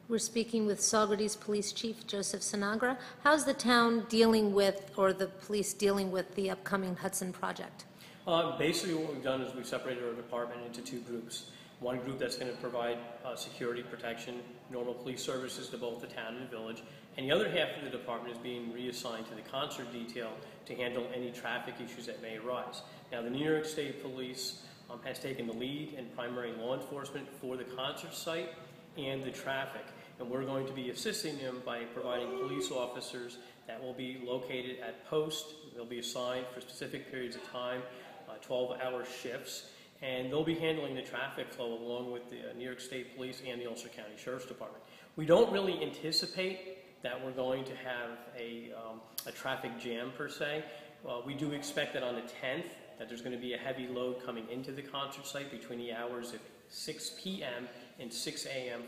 We're speaking with Saugerties Police Chief Joseph Sinagra. How's the town dealing with, or the police dealing with, the upcoming Hudson project? Basically what we've done is we've separated our department into two groups. One group that's going to provide security protection, normal police services to both the town and the village, and the other half of the department is being reassigned to the concert detail to handle any traffic issues that may arise. Now, the New York State Police has taken the lead in primary law enforcement for the concert site and the traffic, and we're going to be assisting them by providing police officers that will be located at post. They'll be assigned for specific periods of time, 12-hour shifts, and they'll be handling the traffic flow along with the New York State Police and the Ulster County Sheriff's Department. We don't really anticipate that we're going to have a traffic jam per se. We do expect that on the 10th that there's going to be a heavy load coming into the concert site between the hours of 6 p.m. and 6 a.m.